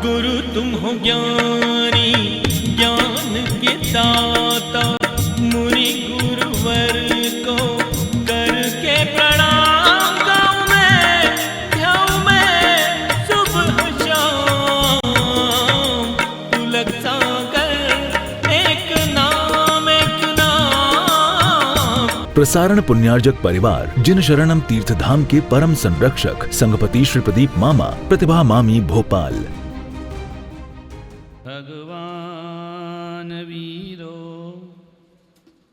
गुरु तुम हो ज्ञानी ज्ञान के दाता, मुनि गुरुवर को करके प्रणाम गाऊं मैं सुबह शाम। तुलक सागर एक नाम प्रसारण पुण्यार्जक परिवार जिन शरणम तीर्थ धाम के परम संरक्षक संघपति श्री प्रदीप मामा, प्रतिभा मामी, भोपाल। भगवान वीरो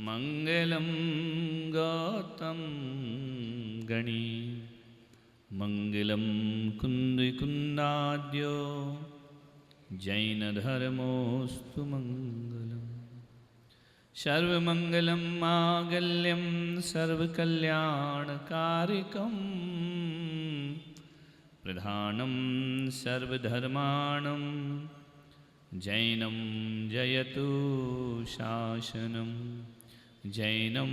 मंगलम गौतम गणी, मंगलम कुंद कुंदाद्यो जैन धर्मोस्तु मंगलम। सर्वमंगलम मांगल्यम सर्वकल्याणकारिकम, प्रधानम सर्वधर्माणं जैनं जयतु शासनं, जैनं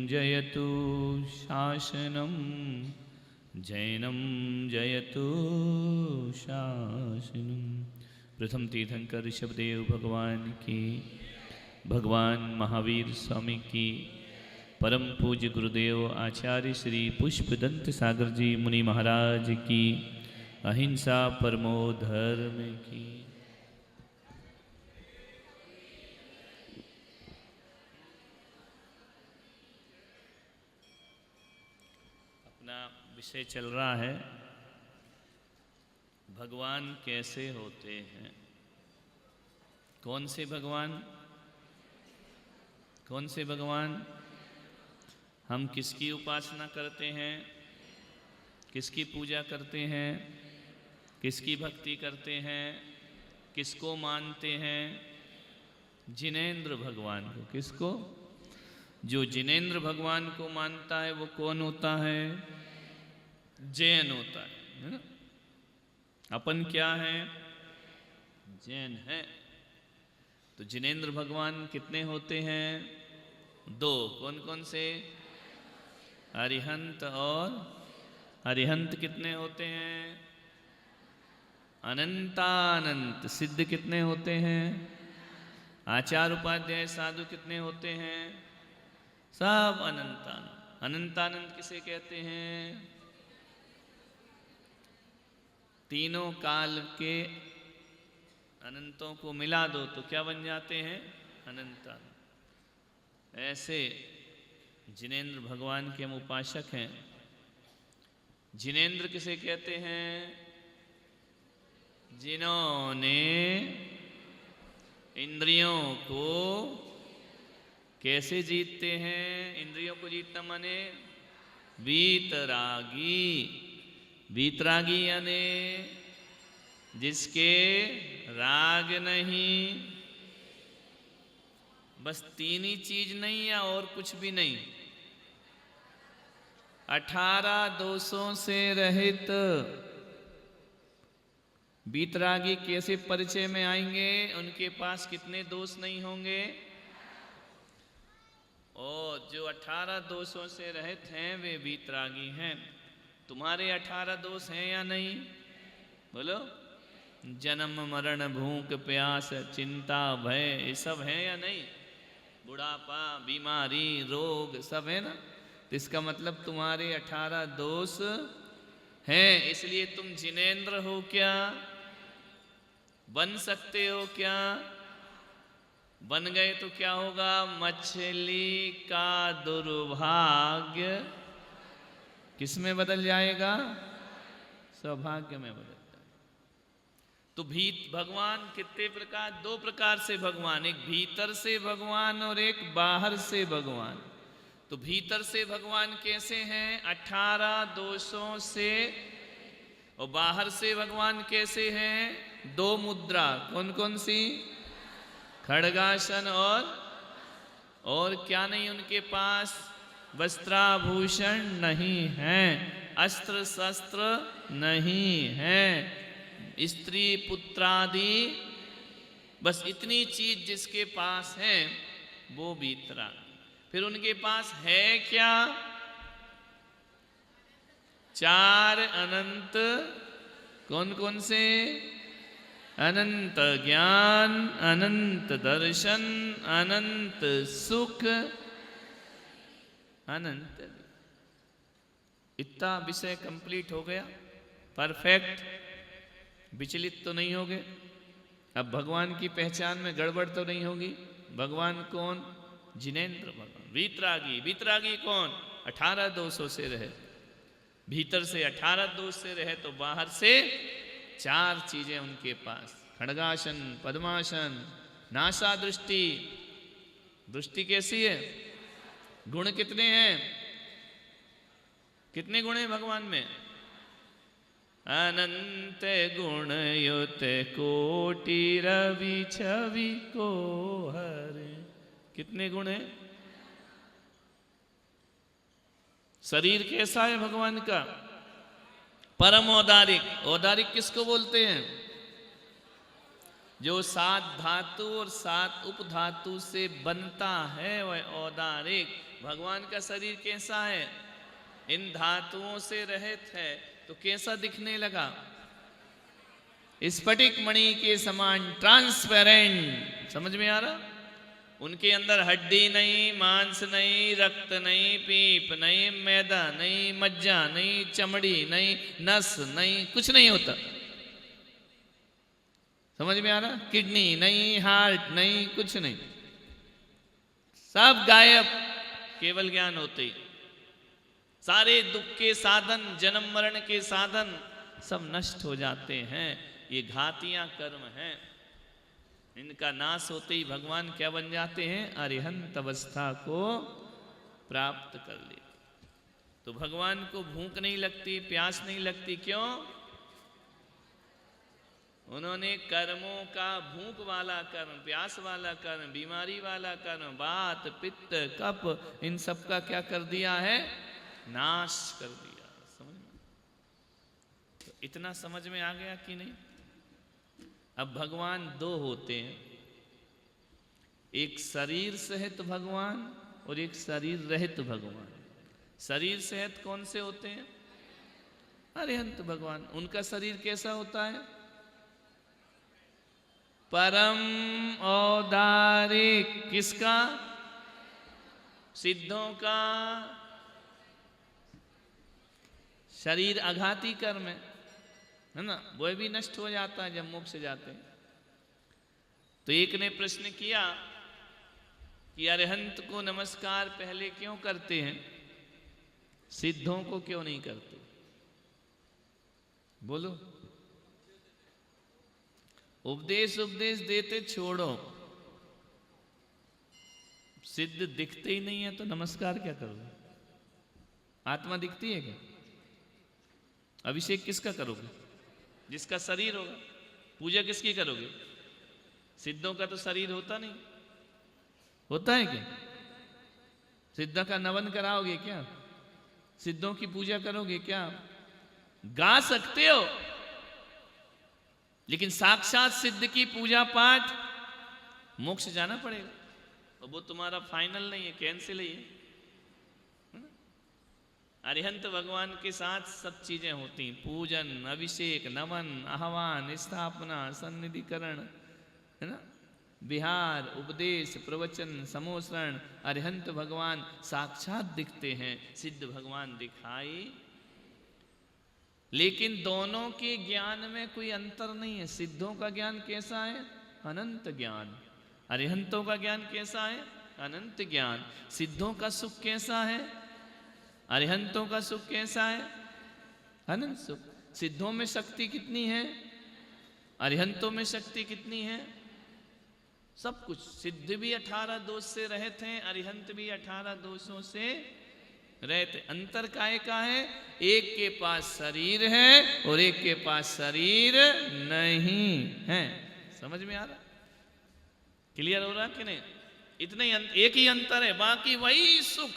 जयतु शासनं, जैनं जयतु शासनं। प्रथम तीर्थंकर ऋषभदेव भगवान की, भगवान महावीर स्वामी की, परम पूज्य गुरुदेव आचार्य श्री पुष्पदंत सागर जी मुनि महाराज की, अहिंसा परमो धर्म की। अपना विषय चल रहा है भगवान कैसे होते हैं। कौन से भगवान? कौन से भगवान? हम किसकी उपासना करते हैं, किसकी पूजा करते हैं, किसकी भक्ति करते हैं, किसको मानते हैं? जिनेंद्र भगवान को। किसको? जो जिनेंद्र भगवान को मानता है वो कौन होता है? जैन होता है ना। अपन क्या है? जैन है। तो जिनेंद्र भगवान कितने होते हैं? दो। कौन कौन से? अरिहंत और अरिहंत कितने होते हैं? अनंतानंत। सिद्ध कितने होते हैं? आचार्य उपाध्याय साधु कितने होते हैं? सब अनंतानंत। अनंतानंत किसे कहते हैं? तीनों काल के अनंतों को मिला दो तो क्या बन जाते हैं? अनंतानंत। ऐसे जिनेंद्र भगवान के हम उपासक हैं। जिनेंद्र किसे कहते हैं? जिन्होंने इंद्रियों को कैसे जीतते हैं? इंद्रियों को जीतना माने वीतरागी। वीतरागी यानी जिसके राग नहीं। बस तीन ही चीज नहीं है और कुछ भी नहीं। 18 दोषों से रहित वीतरागी कैसे परिचय में आएंगे? उनके पास कितने दोष नहीं होंगे? और जो 18 दोषों से रहित हैं वे वीतरागी हैं। तुम्हारे 18 दोष हैं या नहीं? बोलो। जन्म मरण भूख प्यास चिंता भय ये सब है या नहीं? बुढ़ापा बीमारी रोग सब है ना। तो इसका मतलब तुम्हारे 18 दोष हैं। इसलिए तुम जिनेंद्र हो क्या? बन सकते हो क्या? बन गए तो क्या होगा? मछली का दुर्भाग्य किसमें बदल जाएगा? सौभाग्य में बदल। तो भगवान कितने प्रकार? दो प्रकार से भगवान। एक भीतर से भगवान और एक बाहर से भगवान। तो भीतर से भगवान कैसे हैं? 18 दोषों से। और बाहर से भगवान कैसे हैं? 2 मुद्रा। कौन कौन सी? खड्गासन और क्या नहीं उनके पास? वस्त्राभूषण नहीं है, अस्त्र शस्त्र नहीं है, स्त्री पुत्रादि, बस इतनी चीज जिसके पास है वो वीतरा। फिर उनके पास है क्या? 4 अनंत। कौन कौन से? अनंत ज्ञान, अनंत दर्शन, अनंत सुख, अनंत। इतना विषय कंप्लीट हो गया, परफेक्ट, विचलित तो नहीं हो गए। अब भगवान की पहचान में गड़बड़ तो नहीं होगी। भगवान कौन? जिनेंद्र भगवान। वीतरागी, वीतरागी कौन? 18 दोषों से रहे। भीतर से 18 दोष से रहे तो बाहर से 4 चीजें उनके पास, खड्गासन, पद्मासन, नासा दृष्टि। दृष्टि कैसी है? गुण कितने हैं? कितने गुण हैं भगवान में? अनंत गुण युत कोटि रवि छवि को हरे। कितने गुण हैं? शरीर कैसा है भगवान का? परम औदारिक। औदारिक किसको बोलते हैं? जो 7 धातु और 7 उपधातु से बनता है वह औदारिक। भगवान का शरीर कैसा है? इन धातुओं से रहित है तो कैसा दिखने लगा? स्फटिक मणि के समान ट्रांसपेरेंट। समझ में आ रहा? उनके अंदर हड्डी नहीं, मांस नहीं, रक्त नहीं, पीप नहीं, मैदा नहीं, मज्जा नहीं, चमड़ी नहीं, नस नहीं, कुछ नहीं होता। समझ में आ रहा? किडनी नहीं, हार्ट नहीं, कुछ नहीं, सब गायब। केवल ज्ञान होते ही सारे दुख के साधन, जन्म मरण के साधन सब नष्ट हो जाते हैं। ये घातियां कर्म हैं। इनका नाश होते ही भगवान क्या बन जाते हैं? अरिहंत अवस्था को प्राप्त कर ले। तो भगवान को भूख नहीं लगती, प्यास नहीं लगती। क्यों? उन्होंने कर्मों का, भूख वाला कर्म, प्यास वाला कर्म, बीमारी वाला कर्म, वात, पित्त, कफ, इन सब का क्या कर दिया है? नाश कर दिया। समझ में? तो इतना समझ में आ गया कि नहीं? अब भगवान 2 होते हैं, एक शरीर सहित भगवान और एक शरीर रहित भगवान। शरीर सहित कौन से होते हैं? अरिहंत भगवान। उनका शरीर कैसा होता है? परम औदारिक। किसका? सिद्धों का। शरीर आघाती कर्म है ना, वह भी नष्ट हो जाता है जब मोक्ष जाते हैं। तो एक ने प्रश्न किया कि अरिहंत को नमस्कार पहले क्यों करते हैं, सिद्धों को क्यों नहीं करते? बोलो। उपदेश उपदेश देते छोड़ो, सिद्ध दिखते ही नहीं है तो नमस्कार क्या करोगे? आत्मा दिखती है क्या? अभिषेक किसका करोगे? जिसका शरीर होगा। पूजा किसकी करोगे? सिद्धों का तो शरीर होता नहीं। होता है क्या? सिद्ध का नमन कराओगे क्या? सिद्धों की पूजा करोगे क्या? गा सकते हो, लेकिन साक्षात सिद्ध की पूजा पाठ, मोक्ष जाना पड़ेगा। और वो तुम्हारा फाइनल नहीं है, कैंसिल ही है। अरिहंत भगवान के साथ सब चीजें होती हैं, पूजन, अभिषेक, नमन, आह्वान, स्थापना, सन्निधिकरण, है ना, विहार, उपदेश, प्रवचन, समोसरण। अरिहंत भगवान साक्षात दिखते हैं, सिद्ध भगवान दिखाई। लेकिन दोनों के ज्ञान में कोई अंतर नहीं है। सिद्धों का ज्ञान कैसा है? अनंत ज्ञान। अरिहंतों का ज्ञान कैसा है? अनंत ज्ञान। सिद्धों का सुख कैसा है? अरिहंतों का सुख कैसा है? अनंत सुख। सिद्धों में शक्ति कितनी है? अरिहंतों में शक्ति कितनी है? सब कुछ। सिद्ध भी 18 दोष से रहते हैं, अरिहंत भी 18 दोषों से रहते। अंतर काय का है? एक के पास शरीर है और एक के पास शरीर नहीं है। समझ में आ रहा? क्लियर हो रहा कि नहीं? इतना ही एक ही अंतर है, बाकी वही सुख,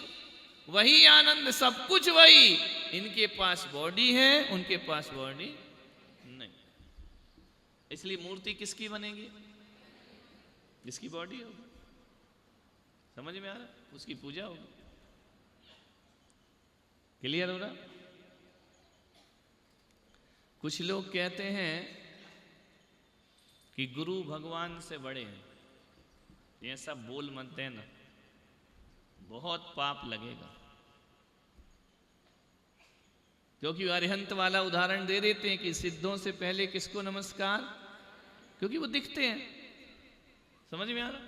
वही आनंद, सब कुछ वही। इनके पास बॉडी है, उनके पास बॉडी नहीं। इसलिए मूर्ति किसकी बनेगी? जिसकी बॉडी होगी। समझ में आ रहा? उसकी पूजा होगी। क्लियर हो रहा? कुछ लोग कहते हैं कि गुरु भगवान से बड़े हैं, ये सब बोल मत देना, बहुत पाप लगेगा। क्योंकि अरिहंत वाला उदाहरण दे देते हैं कि सिद्धों से पहले किसको नमस्कार, क्योंकि वो दिखते हैं, समझ में आ रहा।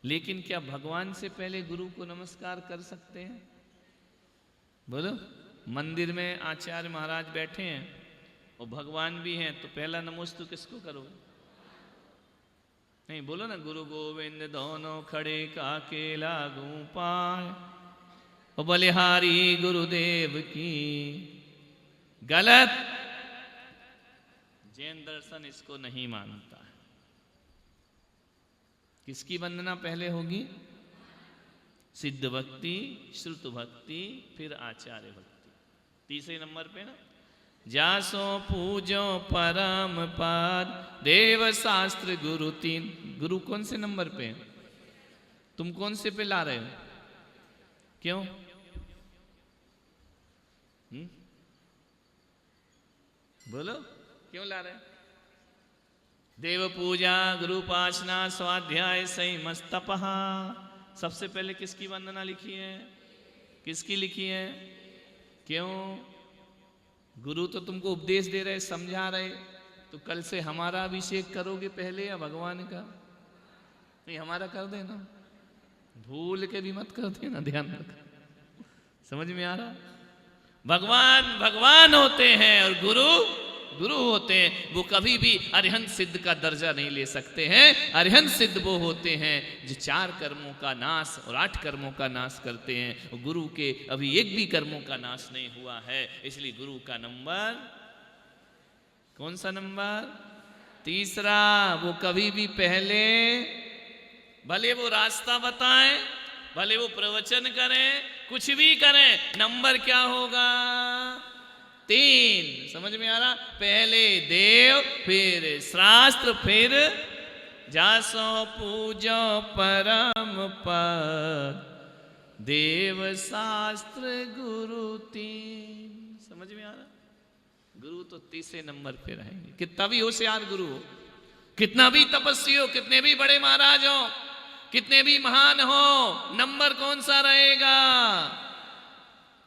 लेकिन क्या भगवान से पहले गुरु को नमस्कार कर सकते हैं? बोलो। मंदिर में आचार्य महाराज बैठे हैं और भगवान भी हैं, तो पहला नमोस्तु किसको करोगे? नहीं, बोलो ना, गुरु गोविंद दोनों खड़े काके लागू पाए, और बलिहारी गुरुदेव की। गलत। जैन दर्शन इसको नहीं मानता है। किसकी वंदना पहले होगी? सिद्ध भक्ति, श्रुत भक्ति, फिर आचार्य भक्ति। तीसरे नंबर पे ना, जासो पूजो परम पाद देव शास्त्र गुरु तीन। गुरु कौन से नंबर पे है? तुम कौन से पे ला रहे हो? क्यों? बोलो, क्यों ला रहे? देव पूजा, गुरु उपासना, स्वाध्याय, संयम, तपहा। सबसे पहले किसकी वंदना लिखी है? किसकी लिखी है? क्यों? गुरु तो तुमको उपदेश दे रहे, समझा रहे, तो कल से हमारा अभिषेक करोगे पहले या भगवान का? नहीं, हमारा कर देना, भूल के भी मत कर देना, ध्यान रखना। समझ में आ रहा? भगवान भगवान होते हैं और गुरु गुरु होते हैं। वो कभी भी अरिहंत सिद्ध का दर्जा नहीं ले सकते हैं। अरिहंत सिद्ध वो होते हैं जो 4 कर्मों का नाश और 8 कर्मों का नाश करते हैं। गुरु के अभी एक भी कर्मों का नाश नहीं हुआ है, इसलिए गुरु का नंबर कौन सा नंबर? तीसरा। वो कभी भी पहले, भले वो रास्ता बताएं, भले वो प्रवचन करें, कुछ भी करें, नंबर क्या होगा? 3। समझ में आ रहा? पहले देव, फिर शास्त्र, फिर जासो पूजो परम पद देव शास्त्र गुरु 3। समझ में आ रहा? गुरु तो तीसरे नंबर पे रहेंगे। कितना भी होशियार गुरु हो, कितना भी तपस्वी हो, कितने भी बड़े महाराज हो, कितने भी महान हो, नंबर कौन सा रहेगा?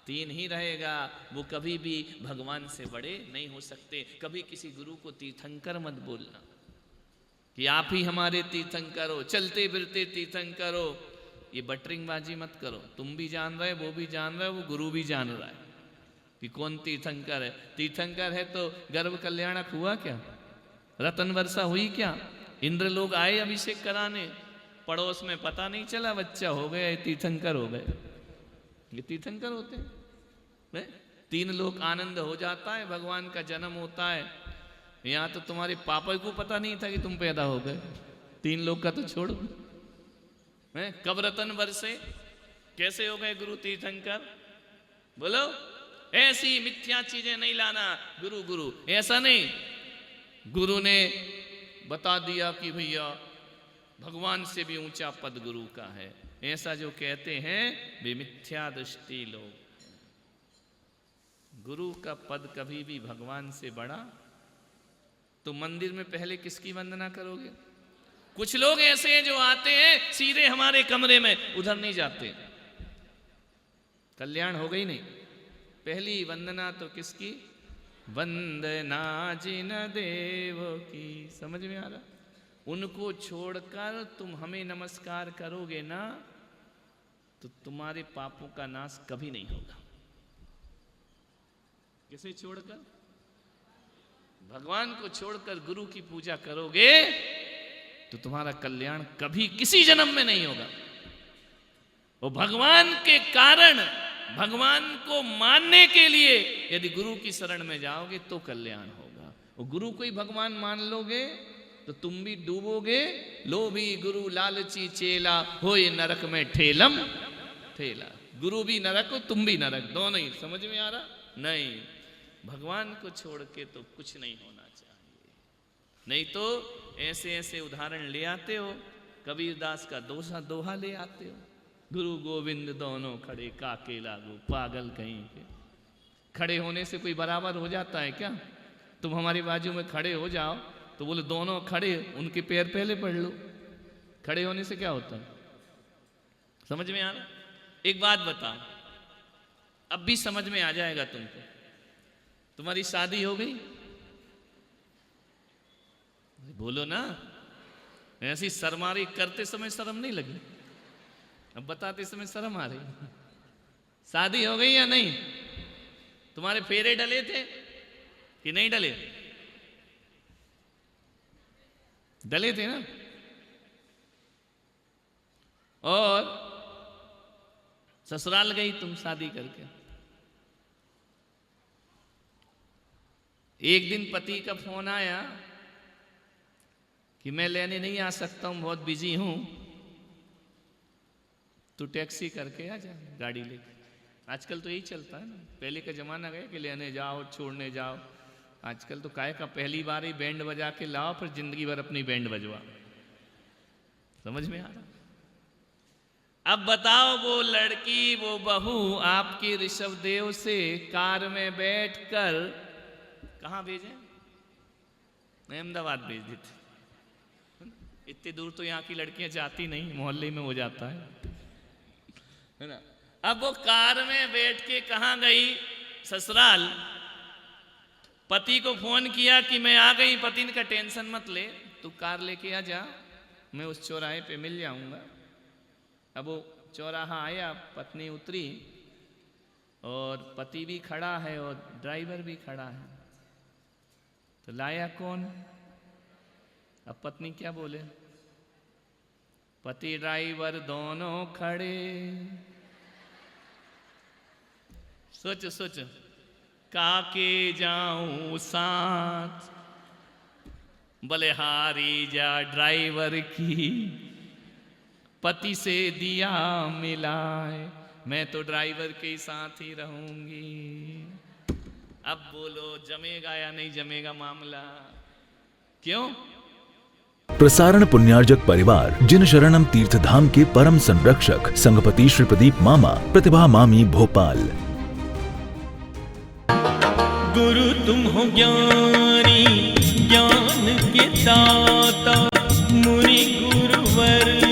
3 ही रहेगा। वो कभी भी भगवान से बड़े नहीं हो सकते। कभी किसी गुरु को तीर्थंकर मत बोलना कि आप ही हमारे तीर्थंकर हो, चलते फिरते तीर्थंकर हो। ये बटरिंगबाजी मत करो। तुम भी जान रहे, वो भी जान रहे, वो गुरु भी जान रहा है कि कौन तीर्थंकर है। तीर्थंकर है तो गर्भ कल्याणक हुआ क्या? रतन वर्षा हुई क्या? इंद्र लोग आए अभिषेक कराने, पड़ोस में पता नहीं चला, बच्चा हो गया, तीर्थंकर हो गए। ये तीर्थंकर होते हैं। 3 लोग आनंद हो जाता है, भगवान का जन्म होता है। यहाँ तो तुम्हारे पापा को पता नहीं था कि तुम पैदा हो गए। 3 लोग का तो छोड़ो, कब रतन बरसे, कैसे हो गए गुरु तीर्थंकर? बोलो। ऐसी मिथ्या चीजें नहीं लाना। गुरु गुरु ऐसा नहीं। गुरु ने बता दिया कि भैया भगवान से भी ऊंचा पद गुरु का है, ऐसा जो कहते हैं वे मिथ्या दृष्टि लोग। गुरु का पद कभी भी भगवान से बड़ा। तो मंदिर में पहले किसकी वंदना करोगे? कुछ लोग ऐसे हैं जो आते हैं सीधे हमारे कमरे में, उधर नहीं जाते। कल्याण हो गई नहीं। पहली वंदना तो किसकी? वंदना जिन देव की। समझ में आ रहा? उनको छोड़कर तुम हमें नमस्कार करोगे ना, तो तुम्हारे पापों का नाश कभी नहीं होगा। किसे छोड़कर? भगवान को छोड़कर गुरु की पूजा करोगे तो तुम्हारा कल्याण कभी किसी जन्म में नहीं होगा। और भगवान के कारण, भगवान को मानने के लिए यदि गुरु की शरण में जाओगे तो कल्याण होगा। और गुरु को ही भगवान मान लोगे तो तुम भी डूबोगे। लोभी गुरु लालची चेला, होए नरक में ठेलम ठेला। गुरु भी नरक हो, तुम भी नरक, दोनों ही। समझ में आ रहा? नहीं, भगवान को छोड़ के तो कुछ नहीं होना चाहिए। नहीं तो ऐसे ऐसे उदाहरण ले आते हो, कबीरदास का दोहा ले आते हो, गुरु गोविंद दोनों खड़े काके लागू, पागल कहीं के। खड़े होने से कोई बराबर हो जाता है क्या? तुम हमारी बाजू में खड़े हो जाओ तो बोले दोनों खड़े, उनके पैर पहले पढ़ लो। खड़े होने से क्या होता है, समझ में आ रहा? एक बात बताओ, अब भी समझ में आ जाएगा तुमको। तुम्हारी शादी हो गई? बोलो ना, ऐसी शर्मारी करते समय शर्म नहीं लगी, अब बताते समय शर्म आ रही। शादी हो गई या नहीं? तुम्हारे फेरे डले थे कि नहीं डले? डले थे ना। और ससुराल गई तुम शादी करके, एक दिन पति का फोन आया कि मैं लेने नहीं आ सकता हूं, बहुत बिजी हूं, तू टैक्सी करके आ जा, गाड़ी लेके। आजकल तो यही चलता है ना, पहले का जमाना गया कि लेने जाओ छोड़ने जाओ। आजकल तो काहे का पहली बार ही बैंड बजा के लाओ, फिर जिंदगी भर अपनी बैंड बजवा। समझ में आ रहा? अब बताओ, वो लड़की वो बहू आपकी ऋषभदेव से कार में बैठकर कहाँ भेजे? अहमदाबाद भेज दी थी। इतनी दूर तो यहाँ की लड़कियां जाती नहीं, मोहल्ले में हो जाता है ना। अब वो कार में बैठ के कहाँ गई? ससुराल। पति को फोन किया कि मैं आ गई। पति ने कहा टेंशन मत ले, तू कार लेके आ जा, मैं उस चौराहे पे मिल जाऊंगा। अब वो चौराहा आया, पत्नी उतरी और पति भी खड़ा है और ड्राइवर भी खड़ा है। तो लाया कौन? अब पत्नी क्या बोले? पति ड्राइवर दोनों खड़े। सोच सोच, काके जाऊं साथ, बलिहारी जा ड्राइवर की, पति से दिया मिलाए, मैं तो ड्राइवर के साथ ही रहूंगी। अब बोलो जमेगा या नहीं जमेगा मामला? क्यों? प्रसारण पुण्यार्जक परिवार जिन शरणम तीर्थधाम के परम संरक्षक संघपति श्री प्रदीप मामा, प्रतिभा मामी भोपाल। गुरु तुम हो ज्ञानी, ज्ञान के दाता, मुनि गुरुवर